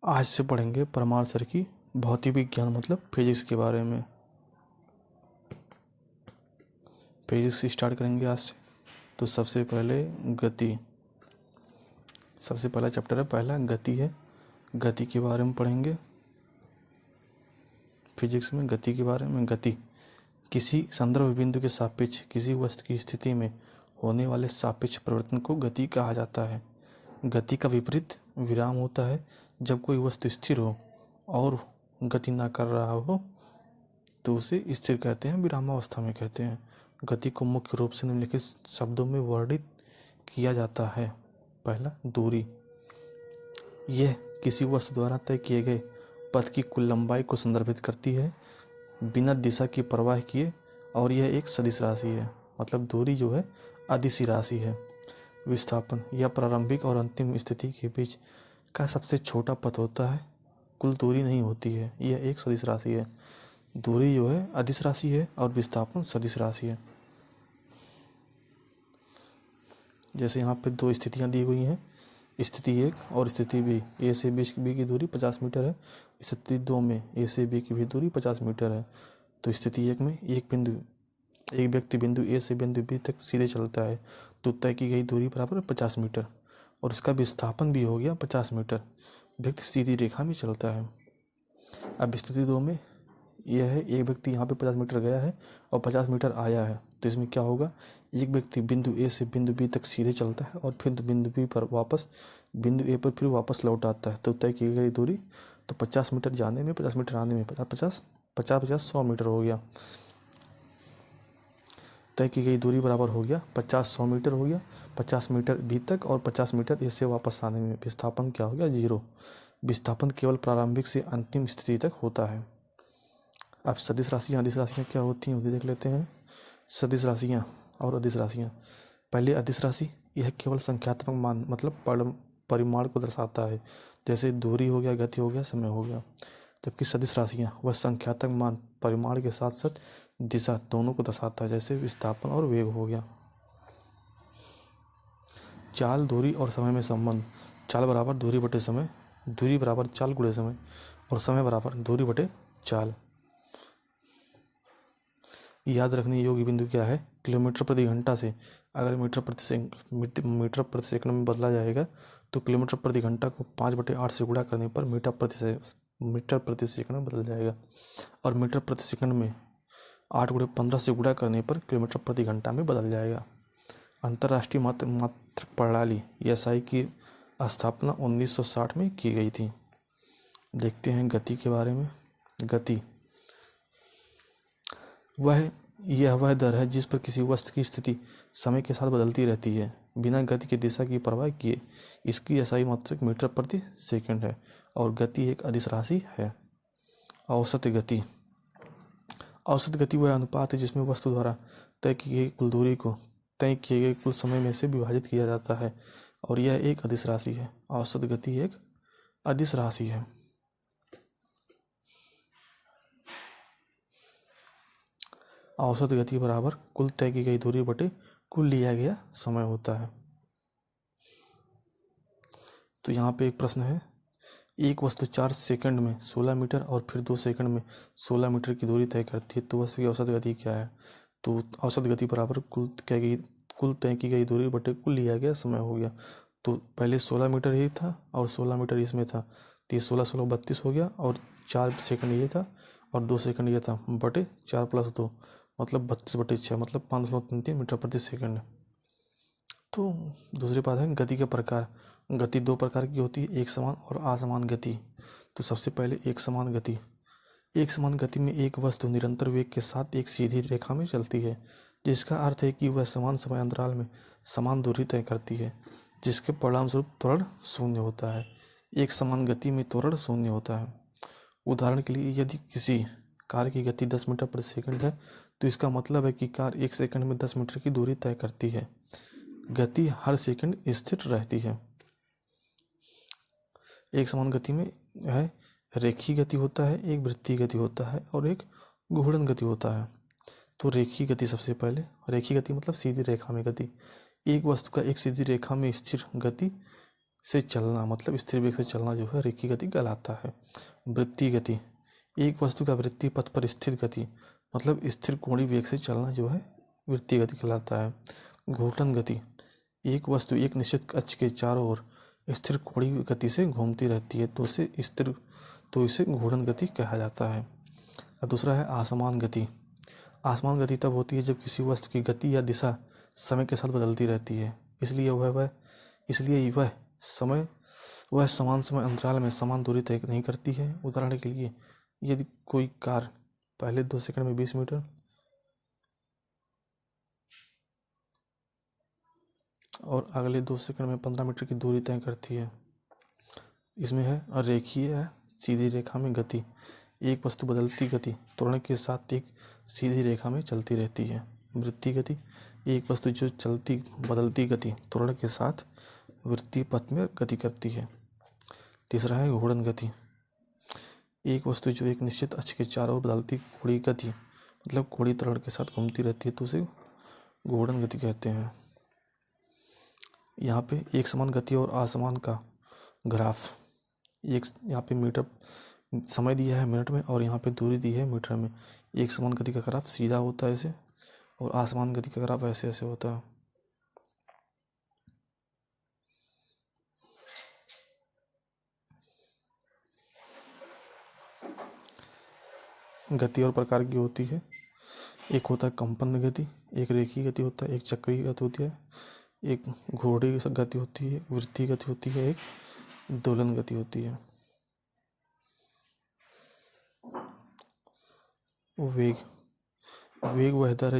आज से पढ़ेंगे परमाणु शरीर की भौतिक विज्ञान मतलब फिजिक्स के बारे में। फिजिक्स स्टार्ट करेंगे आज से। तो सबसे पहले गति, सबसे पहला चैप्टर है, पहला गति है। गति के बारे में पढ़ेंगे फिजिक्स में। गति के बारे में, गति किसी संदर्भ बिंदु के सापेक्ष किसी वस्तु की स्थिति में होने वाले सापेक्ष परिवर्तन को गति कहा जाता है। गति का विपरीत विराम होता है। जब कोई वस्तु स्थिर हो और गति ना कर रहा हो तो उसे स्थिर कहते हैं, विरामावस्था में कहते हैं। गति को मुख्य रूप से निम्नलिखित शब्दों में वर्णित किया जाता है। पहला, दूरी। यह किसी वस्तु द्वारा तय किए गए पथ की कुल लंबाई को संदर्भित करती है बिना दिशा की परवाह किए, और यह एक सदिश राशि है। मतलब दूरी जो है अदिश राशि है। विस्थापन, यह प्रारंभिक और अंतिम स्थिति के बीच का सबसे छोटा पथ होता है, कुल दूरी नहीं होती है। यह एक सदिश राशि है। दूरी जो है अदिश राशि है और विस्थापन सदिश राशि है। जैसे यहाँ पे दो स्थितियाँ दी हुई हैं, स्थिति 1 और स्थिति बी। ए से बी की दूरी 50 मीटर है। स्थिति 2 में ए से बी की भी दूरी 50 मीटर है। तो स्थिति 1 में एक व्यक्ति बिंदु ए से बिंदु बी तक सीधे चलता है तो तय की गई दूरी बराबर 50 मीटर और इसका विस्थापन भी हो गया 50 मीटर। व्यक्ति सीधी रेखा में चलता है। अब स्थिति 2 में यह है, एक व्यक्ति यहाँ पे 50 मीटर गया है और 50 मीटर आया है। तो इसमें क्या होगा, एक व्यक्ति बिंदु ए से बिंदु बी तक सीधे चलता है और फिर बिंदु बी पर वापस बिंदु ए पर फिर वापस लौट आता है। तो तय की गई दूरी तो 50 मीटर जाने में, 50 मीटर आने में 100 मीटर हो गया। तय की गई दूरी बराबर हो गया 50-100 मीटर हो गया। 50 मीटर बी तक और 50 मीटर ए से वापस आने में विस्थापन क्या हो गया, 0। विस्थापन केवल प्रारंभिक से अंतिम स्थिति तक होता है। अब सदिश राशियाँ, अदिश राशियाँ क्या होती हैं वो देख लेते हैं। सदिश राशियाँ और अदिश राशियाँ। पहले अदिश राशि, यह केवल संख्यात्मक मान मतलब परिमाण को दर्शाता है, जैसे दूरी हो गया, गति हो गया, समय हो गया। जबकि सदिश राशियाँ वह संख्यात्मक मान परिमाण के साथ साथ दिशा दोनों को दर्शाता है, जैसे विस्थापन और वेग हो गया। चाल, दूरी और समय में संबंध। चाल बराबर दूरी बटे समय, दूरी बराबर चाल गुणे समय और समय बराबर दूरी बटे चाल। याद रखने योग्य बिंदु क्या है, किलोमीटर प्रति घंटा से अगर मीटर प्रति सेकंड में बदला जाएगा तो किलोमीटर प्रति घंटा को 5/8 से गुणा करने पर मीटर प्रति सेकंड में बदल जाएगा, और मीटर प्रति सेकंड में 8 × 15 से गुणा करने पर किलोमीटर प्रति घंटा में बदल जाएगा। अंतर्राष्ट्रीय मात्रक प्रणाली SI की स्थापना 1960 में की गई थी। देखते हैं गति के बारे में। गति यह वह दर है जिस पर किसी वस्तु की स्थिति समय के साथ बदलती रहती है बिना गति की दिशा की परवाह किए। इसकी SI मात्रक मीटर प्रति सेकंड है और गति एक अदिश राशि है। औसत गति, औसत गति वह अनुपात है जिसमें वस्तु द्वारा तय की गई कुल दूरी को तय किए गए कुल समय में से विभाजित किया जाता है, और यह एक अदिश राशि है। औसत गति एक अदिश राशि है। औसत गति बराबर कुल तय की गई दूरी बटे कुल लिया गया समय होता है। तो यहाँ पे एक प्रश्न है, एक वस्तु 4 सेकंड में 16 मीटर और फिर 2 सेकंड में 16 मीटर की दूरी तय करती है, तो वस्तु की औसत गति क्या है। तो औसत गति बराबर कुल तय की गई दूरी बटे कुल लिया गया समय हो गया। तो पहले 16 मीटर ये था और 16 मीटर इसमें था, तो ये 16 32 हो गया, और 4 सेकंड ये था और 2 सेकंड ये था, बटे 4 + 2 मतलब 32/6 मतलब 533 मीटर प्रति सेकंड। तो दूसरी बात है गति के प्रकार। गति 2 प्रकार की होती है, एक समान और असमान गति। तो सबसे पहले एक समान गति। एक समान गति में एक वस्तु निरंतर वेग के साथ एक सीधी रेखा में चलती है, जिसका अर्थ है कि वह समान समय अंतराल में समान दूरी तय करती है, जिसके परिणामस्वरूप त्वरण शून्य होता है। एक समान गति में त्वरण शून्य होता है। उदाहरण के लिए, यदि किसी कार की गति 10 मीटर प्रति सेकंड है तो इसका मतलब है कि कार 1 सेकंड में 10 मीटर की दूरी तय करती है। गति हर सेकंड स्थिर रहती है। एक समान गति में है रेखीय गति होता है, एक वृत्तीय गति होता है और एक घूर्णन गति होता है। तो रेखीय गति, सबसे पहले रेखीय गति मतलब सीधी रेखा में गति। एक वस्तु का एक सीधी रेखा में स्थिर गति से चलना, मतलब स्थिर वेग से चलना जो है रेखीय गति कहलाता है। वृत्तीय गति, एक वस्तु का वृत्तीय पथ पर स्थिर गति मतलब स्थिर कोणीय वेग से चलना जो है वृत्तीय गति कहलाता है। घूर्णन गति, एक वस्तु एक निश्चित अक्ष के चारों ओर स्थिर कोणीय गति से घूमती रहती है तो इसे घूर्णन गति कहा जाता है। अब दूसरा है असमान गति। असमान गति तब होती है जब किसी वस्तु की गति या दिशा समय के साथ बदलती रहती है, इसलिए वह समान समय अंतराल में समान दूरी तय नहीं करती है। उदाहरण के लिए, यदि कोई कार पहले 2 सेकंड में 20 मीटर और अगले 2 सेकंड में 15 मीटर की दूरी तय करती है। इसमें है रेखीय सीधी रेखा में गति, एक वस्तु बदलती गति त्वरण के साथ एक सीधी रेखा में चलती रहती है। वृत्तीय गति, एक वस्तु जो बदलती गति त्वरण के साथ वृत्तीय पथ में गति करती है। तीसरा है घूर्णन गति, एक वस्तु जो एक निश्चित अक्ष के चारों ओर बदलती कोणीय गति मतलब कोणीय त्वरण के साथ घूमती रहती है तो उसे घूर्णन गति कहते हैं। यहाँ पे एक समान गति और असमान का ग्राफ, यहाँ पे मीटर समय दिया है मिनट में और यहाँ पे दूरी दी है मीटर में। एक समान गति का ग्राफ सीधा होता है ऐसे और असमान गति का ग्राफ ऐसे ऐसे होता है। गति और प्रकार की होती है, एक होता है कंपन गति, एक रेखीय गति होता है, एक चक्रीय गति होती है, एक घोड़े गति होती है, वृत्तीय गति होती है, एक दोलन गति होती है। वेग वह दर है